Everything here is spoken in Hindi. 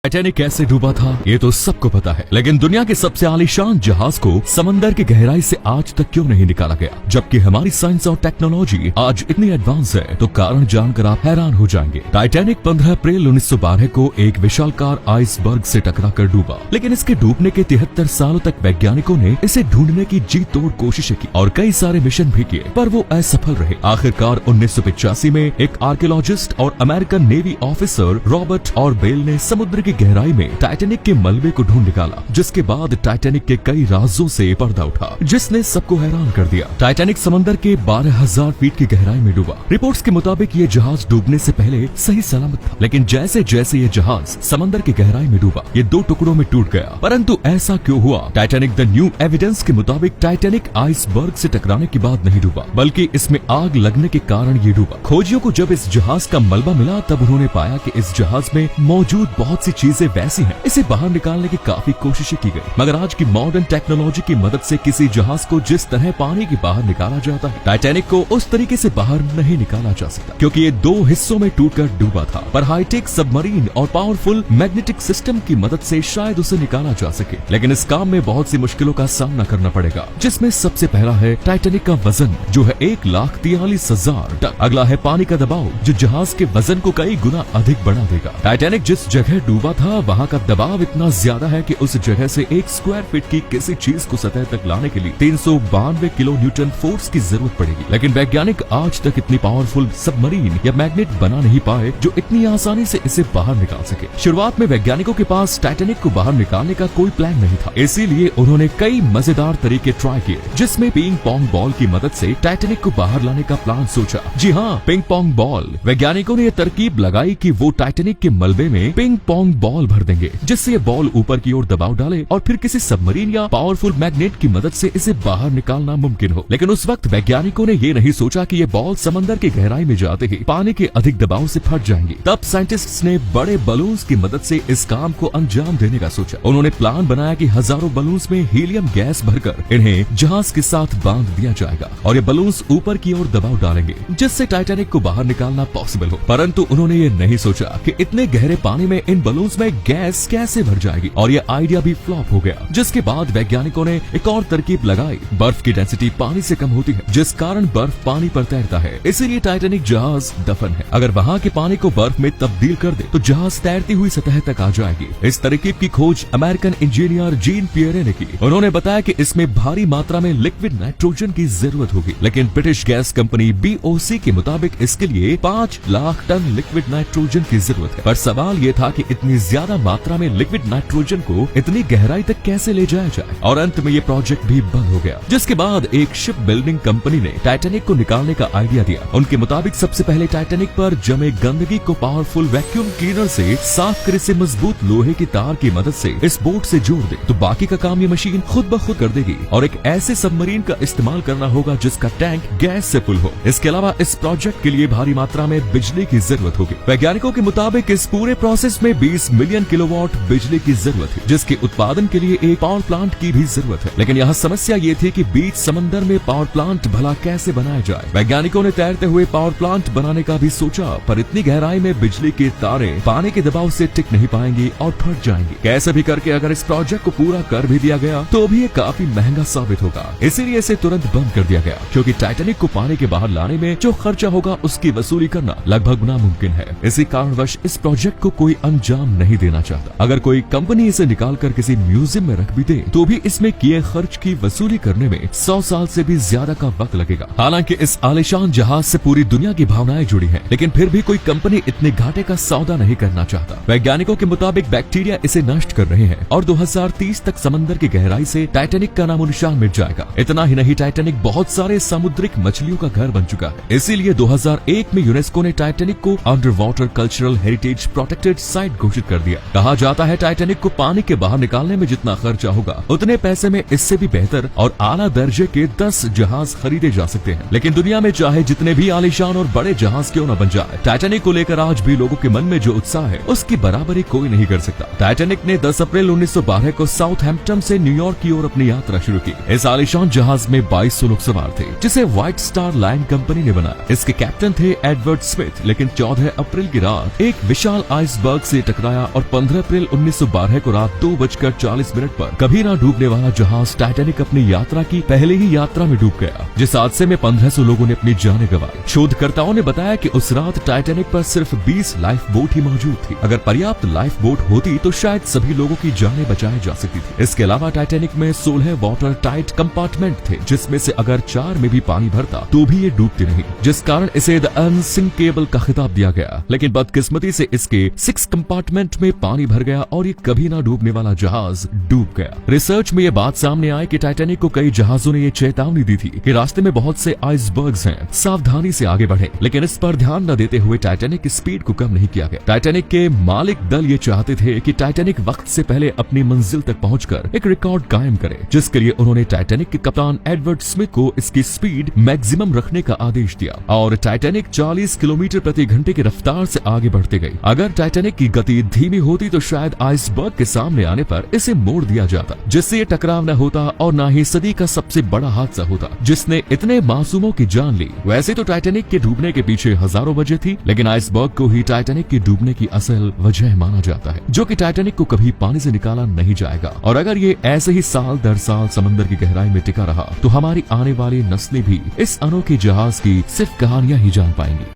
टाइटैनिक कैसे डूबा था ये तो सबको पता है, लेकिन दुनिया के सबसे आलीशान जहाज को समंदर की गहराई से आज तक क्यों नहीं निकाला गया? जबकि हमारी साइंस और टेक्नोलॉजी आज इतनी एडवांस है तो कारण जानकर आप हैरान हो जाएंगे। टाइटैनिक 15 अप्रैल 1912 को एक विशालकार आइसबर्ग से टकराकर डूबा, लेकिन इसके डूबने के 73 सालों तक वैज्ञानिकों ने इसे ढूंढने की जी तोड़ कोशिशें की और कई सारे मिशन भी किए, पर वो असफल रहे। आखिरकार 1985 में एक आर्कियोलॉजिस्ट और अमेरिकन नेवी ऑफिसर रॉबर्ट और बेल ने समुद्र की गहराई में टाइटैनिक के मलबे को ढूंढ निकाला, जिसके बाद टाइटैनिक के कई राजों से पर्दा उठा, जिसने सबको हैरान कर दिया। टाइटैनिक समंदर के 12,000 फीट की गहराई में डूबा। रिपोर्ट्स के मुताबिक ये जहाज डूबने से पहले सही सलामत था, लेकिन जैसे जैसे ये जहाज समंदर की गहराई में डूबा, ये 2 टुकड़ों में टूट गया। परंतु ऐसा क्यों हुआ? टाइटैनिक द न्यू एविडेंस के मुताबिक टाइटैनिक आइसबर्ग से टकराने के बाद नहीं डूबा, बल्कि इसमें आग लगने के कारण ये डूबा। खोजियों को जब इस जहाज का मलबा मिला, तब उन्होंने पाया कि इस जहाज में मौजूद बहुत सी चीजें वैसी हैं, इसे बाहर निकालने की काफी कोशिशें की गई, मगर आज की मॉडर्न टेक्नोलॉजी की मदद से किसी जहाज को जिस तरह पानी के बाहर निकाला जाता है, टाइटैनिक को उस तरीके से बाहर नहीं निकाला जा सकता, क्योंकि ये 2 हिस्सों में टूटकर डूबा था। पर हाईटेक सबमरीन और पावरफुल मैग्नेटिक सिस्टम की मदद से शायद उसे निकाला जा सके, लेकिन इस काम में बहुत सी मुश्किलों का सामना करना पड़ेगा, जिसमें सबसे पहला है टाइटैनिक का वजन, जो है 1,43,000 टन। अगला है पानी का दबाव, जो जहाज के वजन को कई गुना अधिक बढ़ा देगा। टाइटैनिक जिस जगह डूबा था, वहाँ का दबाव इतना ज्यादा है कि उस जगह से 1 स्क्वायर फीट की किसी चीज को सतह तक लाने के लिए 392 किलो न्यूटन फोर्स की जरूरत पड़ेगी। लेकिन वैज्ञानिक आज तक इतनी पावरफुल सबमरीन या मैग्नेट बना नहीं पाए जो इतनी आसानी से इसे बाहर निकाल सके। शुरुआत में वैज्ञानिकों के पास टाइटैनिक को बाहर निकालने का कोई प्लान नहीं था, इसीलिए उन्होंने कई मजेदार तरीके ट्राई किए, जिसमें पिंग पोंग बॉल की मदद से टाइटैनिक को बाहर लाने का प्लान सोचा। जी हाँ, पिंग पोंग बॉल। वैज्ञानिकों ने यह तरकीब लगाई कि वो टाइटैनिक के मलबे में पिंग पोंग बॉल भर देंगे, जिससे ये बॉल ऊपर की ओर दबाव डाले और फिर किसी सबमरीन या पावरफुल मैग्नेट की मदद से इसे बाहर निकालना मुमकिन हो। लेकिन उस वक्त वैज्ञानिकों ने ये नहीं सोचा कि ये बॉल समंदर की गहराई में जाते ही पानी के अधिक दबाव से फट जाएंगी। तब साइंटिस्ट्स ने बड़े बलून्स की मदद से इस काम को अंजाम देने का सोचा। उन्होंने प्लान बनाया कि हजारों बलून्स में हीलियम गैस भरकर इन्हें जहाज के साथ बांध दिया जाएगा और ये बलून्स ऊपर की ओर दबाव डालेंगे, जिससे टाइटैनिक को बाहर निकालना पॉसिबल हो। परंतु उन्होंने ये नहीं सोचा कि इतने गहरे पानी में इन बलून्स में गैस कैसे भर जाएगी, और ये आइडिया भी फ्लॉप हो गया। जिसके बाद वैज्ञानिकों ने एक और तरकीब लगाई। बर्फ की डेंसिटी पानी से कम होती है, जिस कारण बर्फ पानी पर तैरता है, इसीलिए टाइटैनिक जहाज दफन है। अगर वहाँ के पानी को बर्फ में तब्दील कर दे तो जहाज तैरती हुई सतह तक आ जाएगी। इस तरकीब की खोज अमेरिकन इंजीनियर जीन पियरे ने की। उन्होंने बताया कि इसमें भारी मात्रा में लिक्विड नाइट्रोजन की जरूरत होगी, लेकिन ब्रिटिश गैस कंपनी BOC के मुताबिक इसके लिए 5 लाख टन लिक्विड नाइट्रोजन की जरूरत है। पर सवाल ये था कि इतनी ज्यादा मात्रा में लिक्विड नाइट्रोजन को इतनी गहराई तक कैसे ले जाया जाए, और अंत में ये प्रोजेक्ट भी बंद हो गया। जिसके बाद एक शिप बिल्डिंग कंपनी ने टाइटैनिक को निकालने का आइडिया दिया। उनके मुताबिक सबसे पहले टाइटैनिक पर जमे गंदगी को पावरफुल वैक्यूम क्लीनर से साफ करे, से मजबूत लोहे की तार की मदद से इस बोट से जोड़ दे, तो बाकी का काम ये मशीन खुद ब खुद कर देगी। और एक ऐसे सबमरीन का इस्तेमाल करना होगा जिसका टैंक गैस से फुल हो। इसके अलावा इस प्रोजेक्ट के लिए भारी मात्रा में बिजली की जरूरत होगी। वैज्ञानिकों के मुताबिक इस पूरे प्रोसेस में 20 मिलियन किलोवाट बिजली की जरूरत है, जिसके उत्पादन के लिए एक पावर प्लांट की भी जरूरत है। लेकिन यहाँ समस्या ये थी कि बीच समंदर में पावर प्लांट भला कैसे बनाया जाए। वैज्ञानिकों ने तैरते हुए पावर प्लांट बनाने का भी सोचा, पर इतनी गहराई में बिजली की तारें पानी के दबाव से टिक नहीं पाएंगी और फट जाएंगी। कैसे भी करके अगर इस प्रोजेक्ट को पूरा कर भी दिया गया तो भी ये काफी महंगा साबित होगा, इसीलिए इसे तुरंत बंद कर दिया गया, क्योंकि टाइटैनिक को पानी के बाहर लाने में जो खर्चा होगा उसकी वसूली करना लगभग नामुमकिन है। इसी कारणवश इस प्रोजेक्ट को कोई अंजाम नहीं देना चाहता। अगर कोई कंपनी इसे निकालकर किसी म्यूजियम में रख भी दे तो भी इसमें किए खर्च की वसूली करने में 100 साल से भी ज्यादा का वक्त लगेगा। हालांकि इस आलीशान जहाज से पूरी दुनिया की भावनाएं जुड़ी हैं, लेकिन फिर भी कोई कंपनी इतने घाटे का सौदा नहीं करना चाहता। वैज्ञानिकों के मुताबिक बैक्टीरिया इसे नष्ट कर रहे हैं और 2030 तक समंदर की गहराई से टाइटैनिक का नामो निशान मिट जाएगा। इतना ही नहीं, टाइटैनिक बहुत सारे समुद्रिक मछलियों का घर बन चुका है। इसीलिए 2001 में यूनेस्को ने टाइटैनिक को under water cultural heritage protected site घोषित कर दिया। कहा जाता है टाइटैनिक को पानी के बाहर निकालने में जितना खर्चा होगा, उतने पैसे में इससे भी बेहतर और आला दर्जे के 10 जहाज खरीदे जा सकते हैं। लेकिन दुनिया में चाहे जितने भी आलीशान और बड़े जहाज क्यों न बन जाए, टाइटैनिक को लेकर आज भी लोगों के मन में जो उत्साह है उसकी बराबरी कोई नहीं कर सकता। टाइटैनिक ने 10 अप्रैल 1912 को साउथहैम्पटन से न्यूयॉर्क की ओर अपनी यात्रा शुरू की। इस आलीशान जहाज में 2200 लोग सवार थे, जिसे व्हाइट स्टार लाइन कंपनी ने बनाया। इसके कैप्टन थे एडवर्ड स्मिथ। लेकिन 14 अप्रैल की रात एक विशाल आइसबर्ग से टकराया पाया और 15 अप्रैल 1912 को रात 2:40 पर कभी ना डूबने वाला जहाज टाइटैनिक अपनी यात्रा की पहले ही यात्रा में डूब गया, जिस हादसे में 1500 लोगों ने अपनी जानें गंवाई। शोधकर्ताओं ने बताया कि उस रात टाइटैनिक पर सिर्फ 20 लाइफ बोट ही मौजूद थी। अगर पर्याप्त लाइफ बोट होती तो शायद सभी लोगों की जानें बचाई जा सकती थी। इसके अलावा टाइटैनिक में 16 वाटर टाइट कंपार्टमेंट थे, जिसमें से अगर 4 में भी पानी भरता तो भी ये डूबती नहीं, जिस कारण इसे द अनसिंकेबल का खिताब दिया गया। लेकिन बदकिस्मती से इसके 6 कंपार्टमेंट में पानी भर गया और ये कभी ना डूबने वाला जहाज डूब गया। रिसर्च में ये बात सामने आई कि टाइटैनिक को कई जहाजों ने ये चेतावनी दी थी कि रास्ते में बहुत से आइसबर्ग्स हैं, सावधानी से आगे बढ़ें, लेकिन इस पर ध्यान न देते हुए टाइटैनिक की स्पीड को कम नहीं किया गया। टाइटैनिक के मालिक दल ये चाहते थे कि टाइटैनिक वक्त से पहले अपनी मंजिल तक पहुंचकर एक रिकॉर्ड कायम करे, जिसके लिए उन्होंने टाइटैनिक के कप्तान एडवर्ड स्मिथ को इसकी स्पीड मैक्सिमम रखने का आदेश दिया और टाइटैनिक 40 किलोमीटर प्रति घंटे की रफ्तार से आगे बढ़ती गई। अगर टाइटैनिक की गति धीमी होती तो शायद आइसबर्ग के सामने आने पर इसे मोड़ दिया जाता, जिससे ये टकराव न होता और न ही सदी का सबसे बड़ा हादसा होता जिसने इतने मासूमों की जान ली। वैसे तो टाइटैनिक के डूबने के पीछे हजारों वजह थी, लेकिन आइसबर्ग को ही टाइटैनिक के डूबने की असल वजह माना जाता है, जो कि टाइटैनिक को कभी पानी से निकाला नहीं जाएगा। और अगर ये ऐसे ही साल दर साल समंदर की गहराई में टिका रहा तो हमारी आने वाली नस्लें भी इस अनोखे जहाज की सिर्फ कहानियां ही जान पाएंगी।